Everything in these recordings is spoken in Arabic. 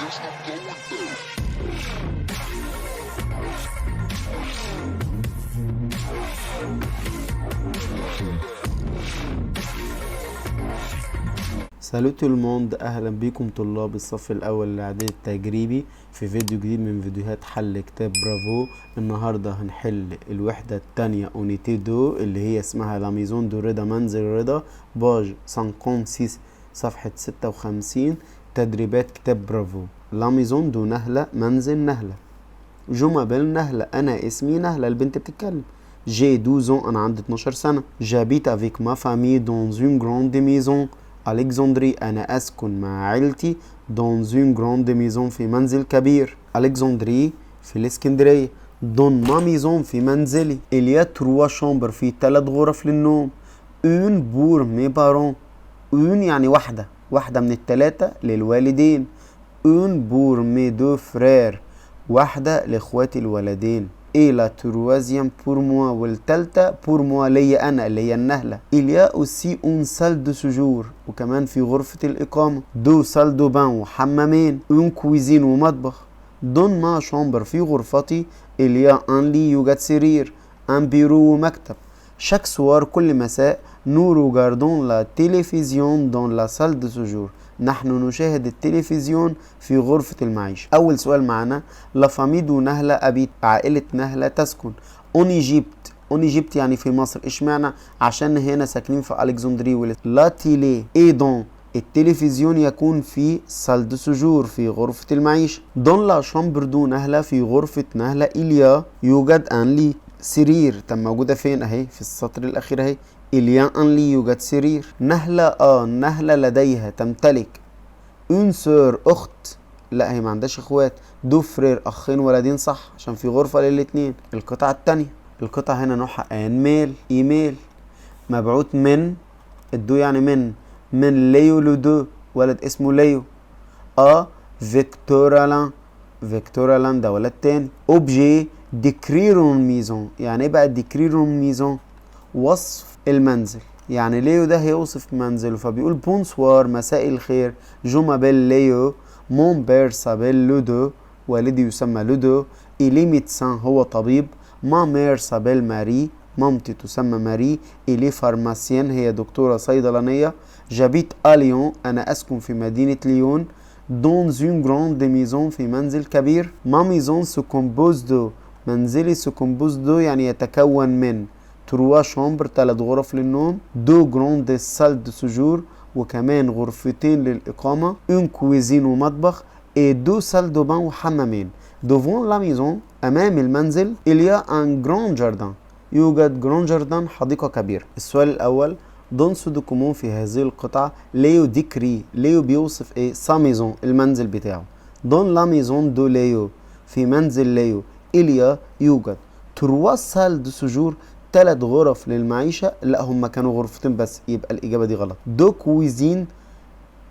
سالو تو الموند، اهلا بيكم طلاب الصف الاول الاعدادي التجريبي في فيديو جديد من فيديوهات حل كتاب برافو. النهارده هنحل الوحده الثانيه اونيتي دو اللي هي اسمها لا ميزون دو رضا، منزل رضا، باج 56 صفحه 56. تدريبات كتاب برافو. لا ميزون دو نهله، منزل نهله. جو مابيل نهله، انا اسمي نهله، البنت بتتكلم. جي 12 انا عندي 12 سنه. جابيت افيك ما فامي دون اون غروند ميزون ألكسندري، أنا أسكن مع عيلتي دون زون جراند ميزون في منزل كبير. ألكسندري في الإسكندرية. دون ما ميزون في منزلي. إليا تروا شامبر في 3 غرف للنوم. اون بور مي بارون، اون يعني واحدة من ال3 للوالدين. اون بور مي دو فرير، واحدة لإخواتي الولدين. et la troisième pour moi والتالتة pour moi ليا أنا اللي هي النهلة. il y a aussi une salle de séjour، وكمان في غرفة الإقامة. deux salles de bain وحمامين. une cuisine ومطبخ. dans ma chambre في غرفتي il y a un lit يوجد سرير. un bureau ومكتب. chaque soir كل مساء nous regardons la télévision dans la salle de séjour، نحن نشاهد التلفزيون في غرفة المعيشة. أول سؤال معنا، لا فامي دو نهلة أبيت، عائلة نهلة تسكن. اون ايجيبت، اون ايجيبت يعني في مصر. اشمعنى؟ عشان هنا ساكنين في ألكسندري. لا تيلي ايدون، التلفزيون يكون في سال دو سجور في غرفة المعيشة. دون لا شامبر دو نهلة، في غرفة نهلة إليا يوجد أن لي سرير. طب موجودة فين؟ أهي في السطر الأخير أهي. إليا أن لي يوجد سرير. نهلة نهلة لديها تمتلك اون سور أخت، لا هي ما عندهاش اخوات. دو فرير أخين ولدين، صح عشان في غرفة للاتنين. القطعة التانية، القطعة هنا نوعها ان ميل ايميل، مبعوث من. الدو يعني من ليو لدو، ولد اسمه ليو. فيكتورالان، فيكتورالان ده ولد تاني. اوبجي ديكريرون ميزون، يعني ايه بقى ديكريرون ميزون؟ وصف المنزل. يعني ليو ده هيوصف منزله، فبيقول بونسوار مساء الخير. جو مابيل ليو، مون بير سابيل لودو، والدي يسمى لودو. إلي ميدسان هو طبيب. ما مير سابيل ماري، مامتي تسمى ماري. إلي فارماسيان هي دكتورة صيدلانية. جابيت ليون، أنا أسكن في مدينة ليون. دون زون غراند ميزون، في منزل كبير. ما ميزون سو كومبوز دو، منزلي سو كومبوز دو يعني يتكون من 3 شامبر 3 غرف للنوم. 2 جراند سال دو سجور، وكمان غرفتين للإقامة. اون كويزين ومطبخ. et 2 salles de bain وحمامين. devant la maison، أمام المنزل. il y a un grand jardin، يوجد grand jardin حديقة كبيرة. السؤال الأول، دون سو دوكومون في هذه القطعة. ليو ديكري، ليو بيوصف ايه؟ سا ميزون، المنزل بتاعه. دون لا ميزون دو ليو، في منزل ليو. إليا يوجد 3 salles de séjour، 3 غرف للمعيشة. لا هم كانوا غرفتين بس، يبقى الإجابة دي غلط. دو كويزين،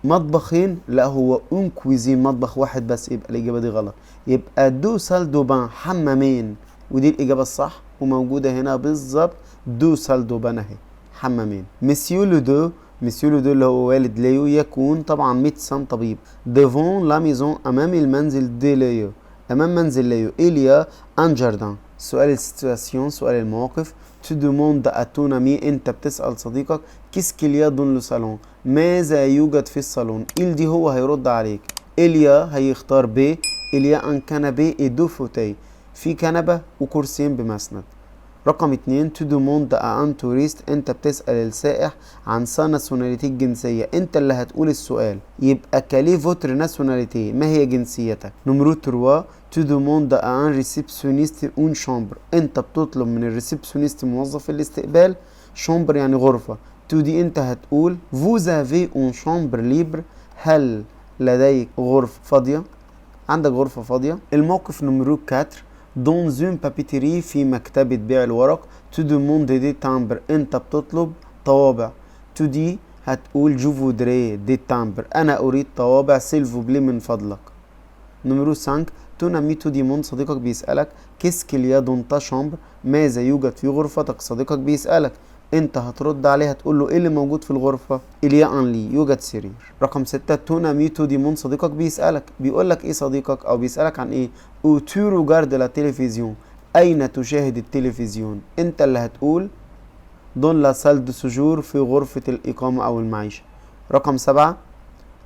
مطبخين. لا هو اون كويزين، مطبخ واحد بس، يبقى الإجابة دي غلط. يبقى دو سال دو بان، حمامين، ودي الإجابة الصح وموجودة هنا بالظبط. دو سال دو بان اهي، حمامين. مسيو لودو، مسيو لودو اللي هو والد ليو يكون طبعا ميدسان طبيب. ديفون لا ميزون، أمام المنزل دي ليو، أمام منزل ليو. إليا أن جاردان. سؤال السيتواسيون، سؤال المواقف. تو دوموند ا تون امي، انت بتسأل صديقك. كيس كيليا دون لو صالون، ماذا يوجد في الصالون. إل دي هو هيرد عليك. إليا هيختار ب. إليا ان كنبه اي دو فوتي، في كنبة وكرسيين بمسند. رقم 2، تو دوموند ا ان توريست، انت بتسأل السائح عن سا ناسيوناليتي، الجنسية. انت اللي هتقول السؤال، يبقى كالي فوتر ناسيوناليتي، ما هي جنسيتك. نمرو 3، تو دوموند ا ان ريسبسيونيست اون شامبر، انت بتطلب من الريسبسيونيست موظف الاستقبال. شامبر يعني غرفة. تو دي انت هتقول فوز افي اون شامبر ليبر، هل لديك غرفة فاضية؟ عندك غرفة فاضية. الموقف نمرو 4، دون زون بابيتيري، في مكتبة بيع الورق. تو دوموند دي تامبر، انت بتطلب طوابع. تو دي هتقول جو فودري دي تامبر، انا اريد طوابع. سيلفو بلي، من فضلك. نمرو 5، تو نامي تو ديمون، صديقك بيسألك. كيس كيليا دون تا شامبر، ماذا يوجد في غرفتك، صديقك بيسألك. انت هترد عليه هتقول له ايه اللي موجود في الغرفة؟ إليا ان لي، يوجد سرير. رقم 6 تونا ميتو ديمون، صديقك بيسألك، بيقول لك ايه صديقك او بيسألك عن ايه؟ او تو روجارد لا تلفزيون، اين تشاهد التلفزيون؟ انت اللي هتقول دون لا سال دو سجور، في غرفة الإقامة أو المعيشة. رقم 7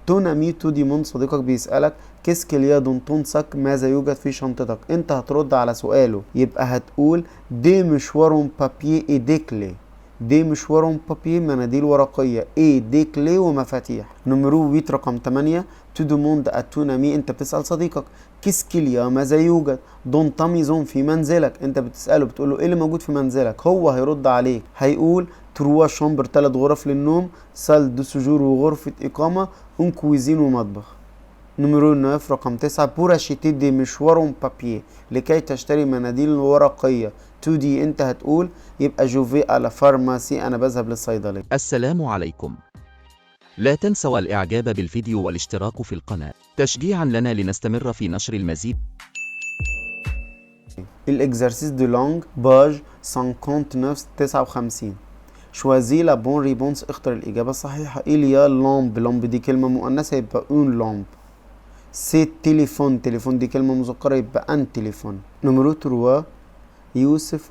تونا ميتو ديمون، صديقك بيسألك كيسكليا دون تونسك، ماذا يوجد في شنطتك؟ انت هترد على سؤاله، يبقى هتقول دي مشوارهم بابيه اي ديكلي، دي مشوارهم بابيه مناديل ورقية، اي ديكلي ومفاتيح. نمرو 8 رقم 8 تو دوموند اتونا مي، انت بتسأل صديقك كيسكليا ماذا يوجد دون تاميزون في منزلك، انت بتسأله بتقوله ايه اللي موجود في منزلك، هو هيرد عليك هيقول تروا شامبر، 3 غرف للنوم، سال دو سجور وغرفة إقامة، اون كويزين ومطبخ. نمرو 9 رقم 9 بور اشيتي دي مشوارهم بابيه، لكي تشتري مناديل ورقية. تو دي انت هتقول يبقى جوفي على فارماسي، انا بذهب للصيدلية. السلام عليكم. لا تنسوا الإعجاب بالفيديو والاشتراك في القناة تشجيعا لنا لنستمر في نشر المزيد. الاكزرسيس دو لونج باج 59. شوازي لا بون ريبونس، اختر الإجابة الصحيحة. إليا لامب، لامب دي كلمة مؤنثة يبقى اون لامب. سي تليفون، تليفون دي كلمة مذكرة يبقى ان تليفون. نمرو 3 يوسف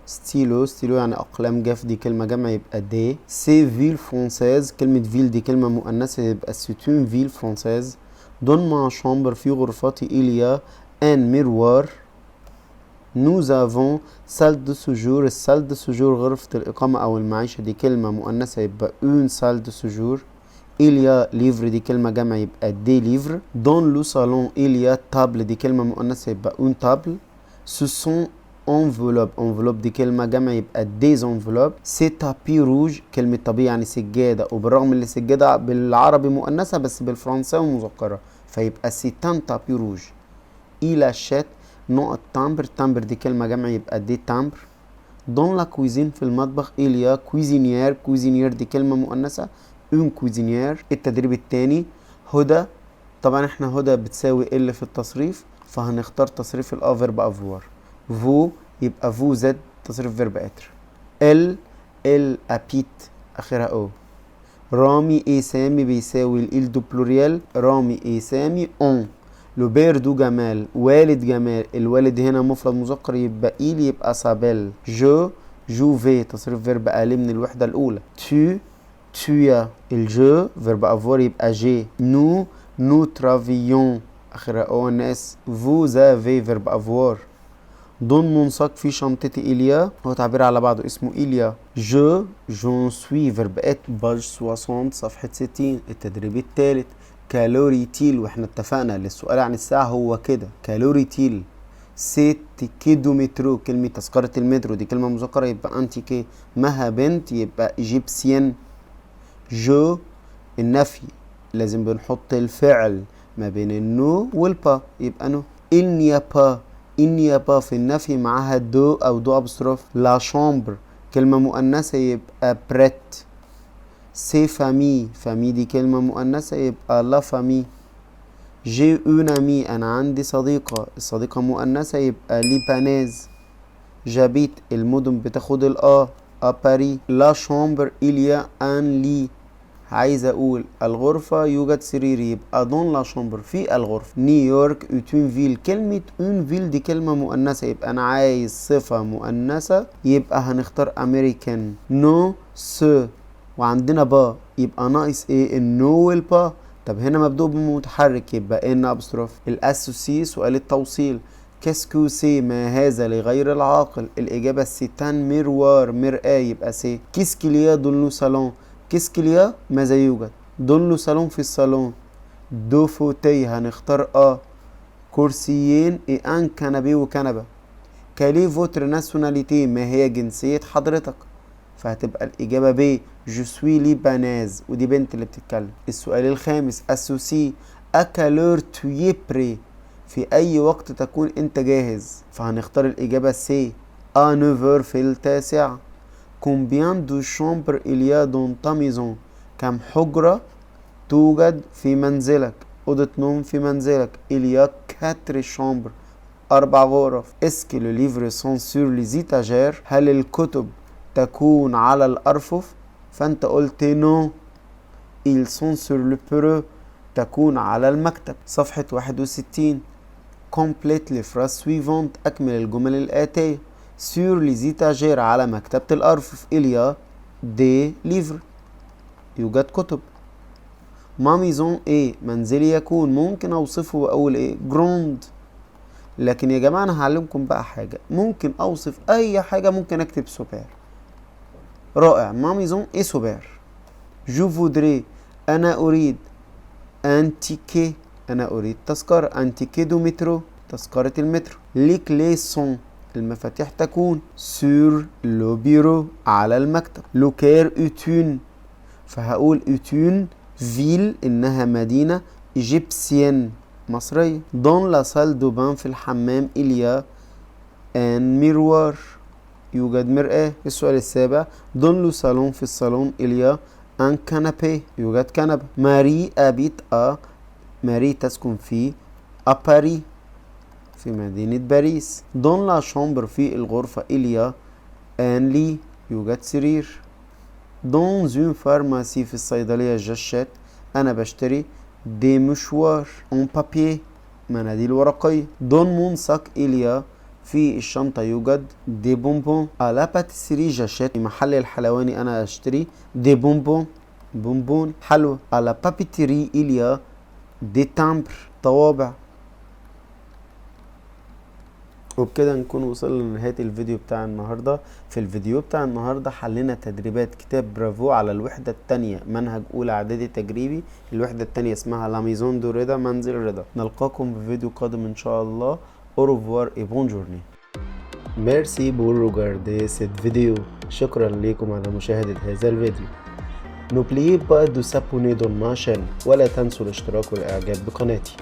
ستيلو، ستيلو يعني أقلام جاف دي كلمة جمع يبقى دي. سي فيل فرونسيز، كلمة فيل دي كلمة مؤنثة يبقى سيتون فيل فرونسيز. دون ما شامبر، في غرفتي إليا ان ميروار. nous avons salle de séjour، السال دو سجور غرفة الإقامة أو المعيشة دي كلمة مؤنثة يبقى une salle de séjour. il y a livre دي كلمة جمع يبقى des livres. dans le salon il y a table دي كلمة مؤنثة يبقى une table. ce sont enveloppe، enveloppe دي كلمة جمع يبقى des enveloppes. c'est tapis rouge، كلمة طبيعي يعني سجادة، وبالرغم ان السجادة بالعربي مؤنثة بس بالفرنساوي مذكرة فيبقى c'est un tapis rouge. il achète نقط تامبر، تامبر دي كلمة جمع يبقى دي تامبر. دون لا كويزين، في المطبخ إليا كويزينيير، كويزينيير دي كلمة مؤنثة اون كويزينيير. التدريب التاني هدى، طبعا احنا هدى بتساوي ال في التصريف فهنختار تصريف الأ فيرب افوار. فو يبقى فو زد تصريف فيرب اتر. ال ابيت اخرها او. رامي اي سامي بيساوي الإل دو بلوريال، رامي اي سامي اون. لوبير دو جمال، والد جمال، الوالد هنا مفرد مذكر يبقى إيل يبقى سابيل. جوفي تصريف فيرب آلي من الوحدة الأولى. تويا الجو فيرب افوار يبقى جي. نو ترافيون آخرها او ان اس. فوز افي فيرب افوار. دون منساق، في شنطتي إليا، هو تعبير على بعضه اسمه إليا. جون سوي فيرب ات، باج 60 صفحة 60. التدريب الثالث كالوري تيل، واحنا اتفقنا للسؤال عن الساعة هو كده كالوري تيل. سي تيكيدو مترو، كلمة تذكرة المترو دي كلمة مذكرة يبقى انتيكي. مها بنت يبقى ايجيبسيان. جو النفي لازم بنحط الفعل ما بين النو والبا يبقى نو. il n'y a pas في النفي معاها دو او دو ابستروف. لا شامبر كلمة مؤنثة يبقى بريت. سي فامي، فامي دي كلمة مؤنثة يبقى لا فامي. جي اون امي، انا عندي صديقة، الصديقة مؤنثة يبقى لي بانيز. جابيت المدن بتاخد الآ باري. لا شامبر إليا ان لي، عايز اقول الغرفة يوجد سرير يبقى دون لا شامبر، في الغرفة. نيويورك اون فيل، كلمة اون فيل دي كلمة مؤنثة يبقى انا عايز صفة مؤنثة يبقى هنختار امريكان. نو سو، وعندنا با يبقى ناقص ايه؟ النو والبا. طب هنا مبدوء بمتحرك يبقى ان ابستروف. الاسوسي سؤال التوصيل. كاسكو سي، ما هذا لغير العاقل؟ الاجابه سيتان ميروار، مرآة يبقى سي. كيسكليا دون لو صالون، كيسكليا ماذا يوجد؟ دون لو صالون في الصالون. دو فوتي هنختار كرسيين ان كنبي وكنبه. كالي فوتر ناسيوناليتي، ما هي جنسية حضرتك؟ فهتبقى الإجابة ب جو سوي ليباناز، ودي بنت اللي بتتكلم. السؤال الخامس اسوسي اكالور توي بري، في أي وقت تكون أنت جاهز؟ فهنختار الإجابة سي ا 9 في 9. كومبيان دو شامبر إليا دون تا ميزون، كم حجرة توجد في منزلك؟ أوضة نوم في منزلك. إليا 4 شامبر، 4 غرف. اسكي لو ليفر سون سور لي زيتاجير، هل الكتب تكون على الأرفف، فأنت قلت نو. ils sont sur le bureau تكون على المكتب. صفحة 61 complète les phrases suivantes أكمل الجمل الآتية. sur les étagères على مكتبة الأرفف il y a des livres يوجد كتب. ma maison est منزلي يكون ممكن أوصفه وأقول إيه grande. لكن يا جماعة أنا هعلمكم بقى حاجة، ممكن أوصف أي حاجة ممكن أكتب سوبر. رائع. ma maison est super. je voudrais أنا أريد un ticket أنا أريد تذكرة un ticket du métro تذكرة المترو. les clés sont المفاتيح تكون sur le bureau على المكتب. le Caire est une فهقول est une ville إنها مدينة égyptienne مصرية. dans la salle de bain في الحمام il y a un miroir يوجد مرآة. السؤال السابع dans le salon في الصالون il y a un canapé يوجد كنبة. ماري habite à ماري تسكن في باريس في مدينة باريس. dans la chambre في الغرفة il y a un lit يوجد سرير. dans une pharmacie في الصيدلية j'achète أنا بشتري des mouchoirs en papier مناديل ورقية. dans mon sac il y a في الشنطة يوجد دي بونبون. à la pâtisserie j'achète في محل الحلواني أنا أشتري دي بونبون بونبون حلوى. à la papeterie il y a دي تامبر طوابع. وبكده نكون وصلنا لنهاية الفيديو بتاع النهاردة. في الفيديو بتاع النهاردة حلنا تدريبات كتاب برافو على الوحدة التانية منهج أولى إعدادي تجريبي. الوحدة التانية اسمها لا ميزون دو رضا منزل رضا. نلقاكم في فيديو قادم إن شاء الله. au revoir et bonne journée. Merci pour regarder cette vidéo. شكرا لكم على مشاهدة هذا الفيديو. N'oubliez pas de s'abonner dans ma chaîne ولا تنسوا الاشتراك والإعجاب بقناتي.